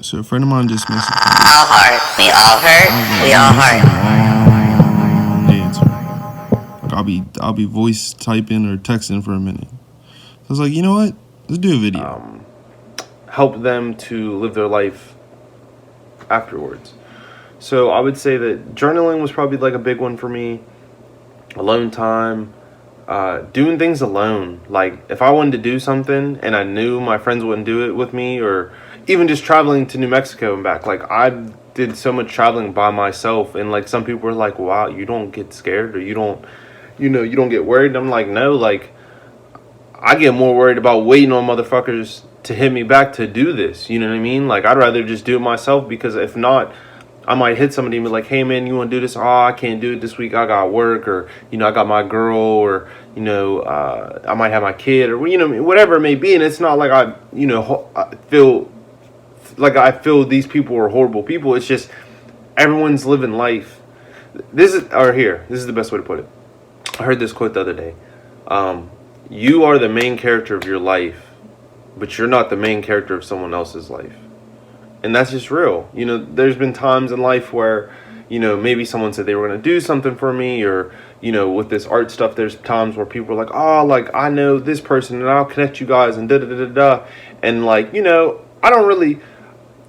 So a friend of mine just messaged me. All hard. We all hurt. I was like, We man, all this is hard. a long answer. Like I'll be voice typing or texting for a minute. So I was like, you know what? Let's do a video. Help them to live their life afterwards. So I would say that journaling was probably like a big one for me. Alone time, doing things alone. Like if I wanted to do something and I knew my friends wouldn't do it with me, or even just traveling to New Mexico and back. Like I did so much traveling by myself, and like some people were like, "Wow, you don't get scared, or you don't, you don't get worried." And I'm like, no, like I get more worried about waiting on motherfuckers to hit me back to do this. You know what I mean? Like I'd rather just do it myself, because if not, I might hit somebody and be like, "Hey man, you want to do this?" "Oh, I can't do it this week. I got work," or I got my girl, or I might have my kid, or whatever it may be. And it's not like I feel like I feel these people are horrible people. It's just everyone's living life. This is the best way to put it. I heard this quote the other day. You are the main character of your life, but you're not the main character of someone else's life. And that's just real. There's been times in life where, maybe someone said they were going to do something for me, or, with this art stuff, there's times where people are like, "Oh, like, I know this person and I'll connect you guys and da da da da da." And like,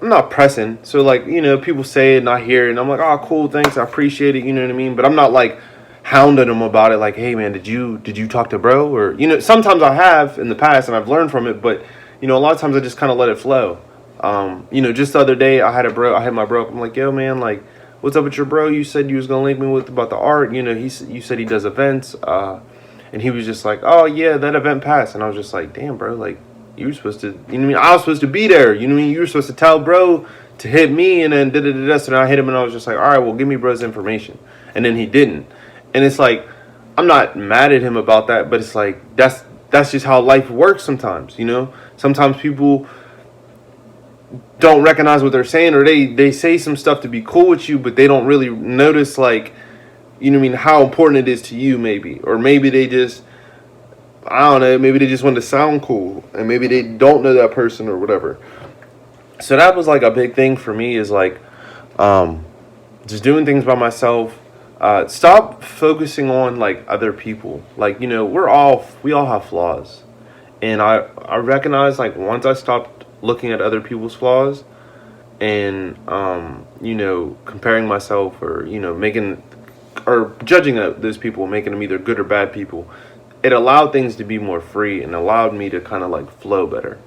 I'm not pressing. So like, people say it and I hear it and I'm like, "Oh, cool, thanks, I appreciate it." You know what I mean? But I'm not like hounding them about it, like, "Hey man, did you talk to bro?" Or sometimes I have in the past and I've learned from it, but a lot of times I just kind of let it flow. Just the other day I had my bro. I'm like, "Yo man, like, what's up with your bro? You said you was gonna link me with about the art. You said he does events." And he was just like, "Oh yeah, that event passed." And I was just like, "Damn bro, like, you were supposed to, I was supposed to be there. You were supposed to tell bro to hit me." And then da. So then I hit him and I was just like, "All right, well, give me bro's information." And then he didn't. And it's like, I'm not mad at him about that, but it's like that's just how life works sometimes. Sometimes people don't recognize what they're saying, or they say some stuff to be cool with you, but they don't really notice, like, how important it is to you, maybe. Or maybe they just, I don't know, maybe they just want to sound cool, and maybe they don't know that person or whatever. So that was like a big thing for me, is like, just doing things by myself. Stop focusing on like other people. Like, we all have flaws. And I recognize, like, once I stopped looking at other people's flaws and comparing myself, or making or judging those people, making them either good or bad people, it allowed things to be more free and allowed me to kind of like flow better.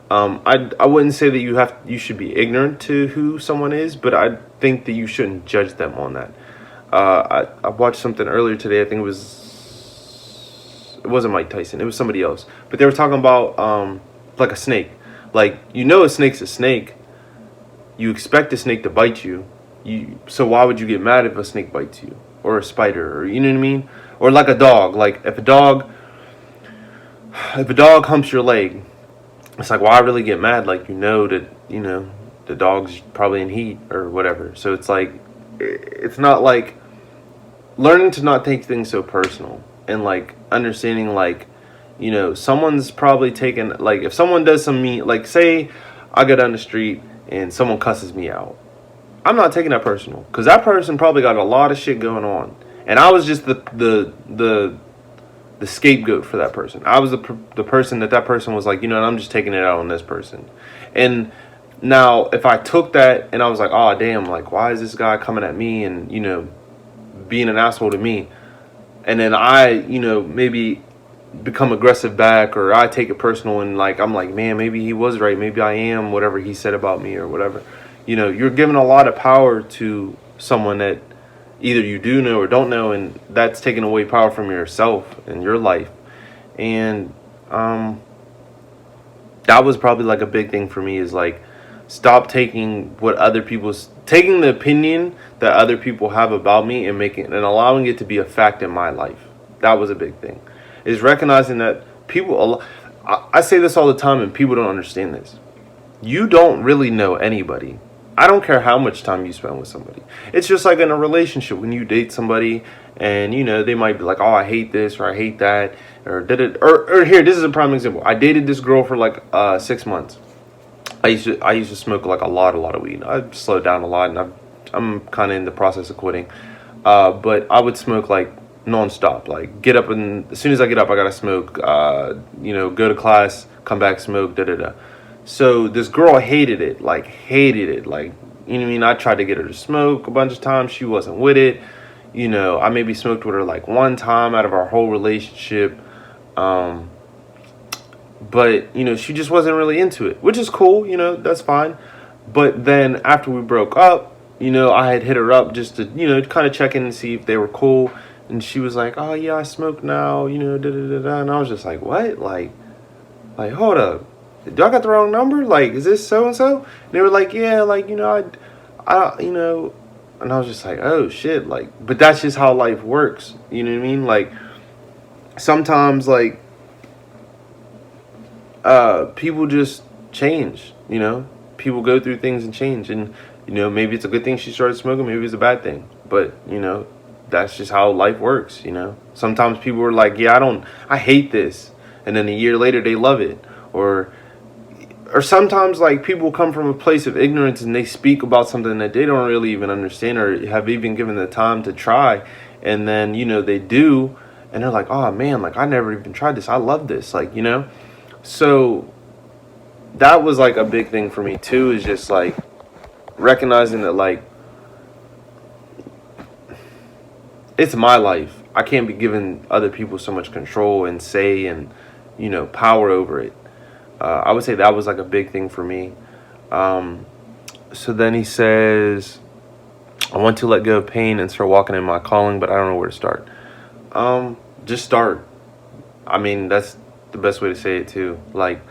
I wouldn't say that you should be ignorant to who someone is, but I think that you shouldn't judge them on that. I watched something earlier today. I think it wasn't Mike Tyson. It was somebody else. But they were talking about like a snake. Like, a snake's a snake. You expect a snake to bite you. So why would you get mad if a snake bites you, or a spider, or you know what I mean? Or like a dog. Like if a dog humps your leg, it's like, why really get mad? Like, that the dog's probably in heat or whatever. So it's like, it's not like, learning to not take things so personal, and like understanding, like, someone's probably taking, like, if someone does some mean, like, say I go down the street and someone cusses me out, I'm not taking that personal, because that person probably got a lot of shit going on, and I was just the scapegoat for that person. I was the person that person was like, I'm just taking it out on this person. And now if I took that and I was like, "Oh damn, like, why is this guy coming at me and being an asshole to me," and then I maybe become aggressive back, or I take it personal, and like, I'm like, "Man, maybe he was right, maybe I am whatever he said about me," or whatever. You're giving a lot of power to someone that either you do know or don't know, and that's taking away power from yourself and your life. And that was probably like a big thing for me, is like, stop taking taking the opinion that other people have about me and allowing it to be a fact in my life. That was a big thing, is recognizing that people, I say this all the time and people don't understand this. You don't really know anybody. I don't care how much time you spend with somebody. It's just like in a relationship, when you date somebody and they might be like, "Oh, I hate this," or "I hate that," or did it, or here, this is a prime example. I dated this girl for like 6 months. I used to smoke like a lot of weed. I slowed down a lot, and I'm kind of in the process of quitting. But I would smoke like nonstop. Like get up, and as soon as I get up, I gotta smoke. Go to class, come back, smoke. Da da da. So this girl hated it. Like you know what I mean. I tried to get her to smoke a bunch of times. She wasn't with it. I maybe smoked with her like one time out of our whole relationship. But she just wasn't really into it, which is cool. That's fine. But then after we broke up, I had hit her up just to kind of check in and see if they were cool. And she was like, "Oh yeah, I smoke now." Da da da da. And I was just like, "What? Like, hold up, do I got the wrong number? Like, is this so and so?" And they were like, "Yeah, like I." And I was just like, "Oh shit!" Like, but that's just how life works. You know what I mean? Like, sometimes like people just change. People go through things and change, and maybe it's a good thing she started smoking, maybe it's a bad thing, but that's just how life works. Sometimes people are like, yeah, I hate this, and then a year later they love it. Or sometimes like people come from a place of ignorance and they speak about something that they don't really even understand or have even given the time to try, and then they do, and they're like, oh man, like I never even tried this, I love this, like so that was like a big thing for me too, is just like recognizing that like it's my life. I can't be giving other people so much control and say and power over it. I would say that was like a big thing for me. So then he says, I want to let go of pain and start walking in my calling, but I don't know where to start. Just start. I mean, that's the best way to say it too. Like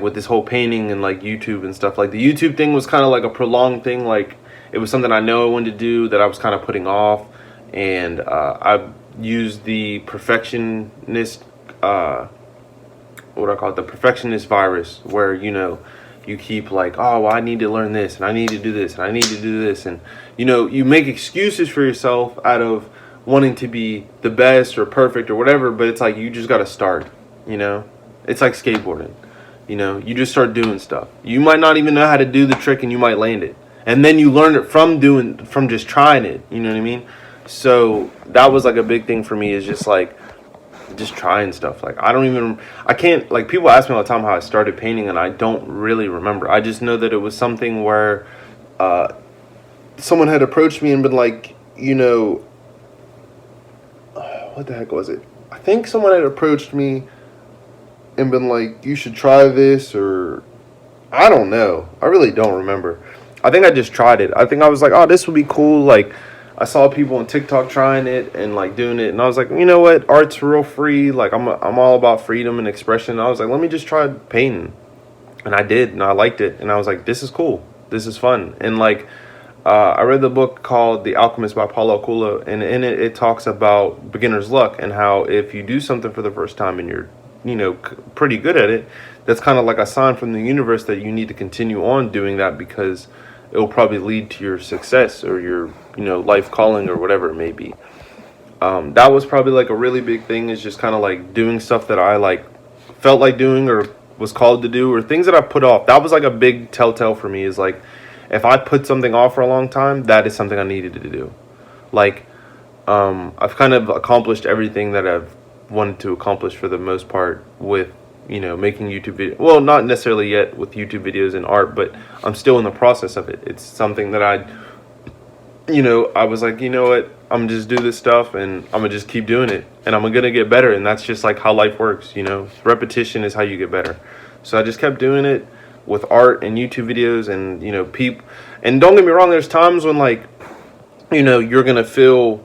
with this whole painting and like YouTube and stuff, like the YouTube thing was kind of like a prolonged thing. Like it was something I know I wanted to do that I was kind of putting off. And I used the perfectionist, what do I call it? The perfectionist virus, where, you keep like, oh, well, I need to learn this and I need to do this and I need to do this. And, you make excuses for yourself out of wanting to be the best or perfect or whatever. But it's like, you just got to start, it's like skateboarding, you just start doing stuff. You might not even know how to do the trick and you might land it. And then you learn it from just trying it. You know what I mean? So that was like a big thing for me, is just like just trying stuff. Like I can't, like people ask me all the time how I started painting, and I don't really remember. I just know that it was something where someone had approached me and been like, what the heck was it? I think someone had approached me and been like, you should try this, or I don't know. I really don't remember. I think I just tried it. I think I was like, oh, this would be cool. Like I saw people on TikTok trying it and like doing it, and I was like, you know what? Art's real free. Like I'm all about freedom and expression. I was like, let me just try painting, and I did, and I liked it, and I was like, this is cool. This is fun. And like I read the book called The Alchemist by Paulo Coelho, and in it talks about beginner's luck and how if you do something for the first time and you're pretty good at it, that's kind of like a sign from the universe that you need to continue on doing that, because it will probably lead to your success or your life calling or whatever it may be. That was probably like a really big thing, is just kind of like doing stuff that I like felt like doing or was called to do, or things that I put off. That was like a big telltale for me, is like if I put something off for a long time, that is something I needed to do. Like I've kind of accomplished everything that I've wanted to accomplish for the most part with making YouTube videos. Well, not necessarily yet with YouTube videos and art, but I'm still in the process of it. It's something that I was like, you know what, I'm gonna just do this stuff and I'm gonna just keep doing it, and I'm gonna get better. And that's just like how life works. Repetition is how you get better. So I just kept doing it with art and YouTube videos, and and don't get me wrong, there's times when like you're gonna feel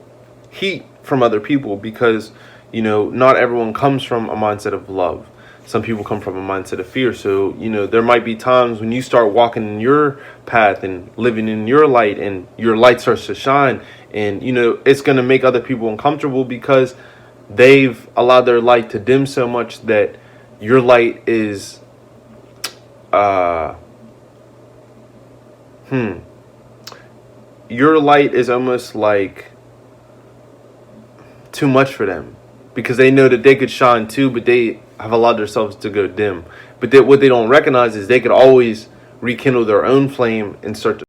heat from other people, because not everyone comes from a mindset of love. Some people come from a mindset of fear. So, there might be times when you start walking in your path and living in your light, and your light starts to shine, and, it's going to make other people uncomfortable because they've allowed their light to dim so much that your light is, your light is almost like too much for them, because they know that they could shine too, but they have allowed themselves to go dim But what they don't recognize is they could always rekindle their own flame and start to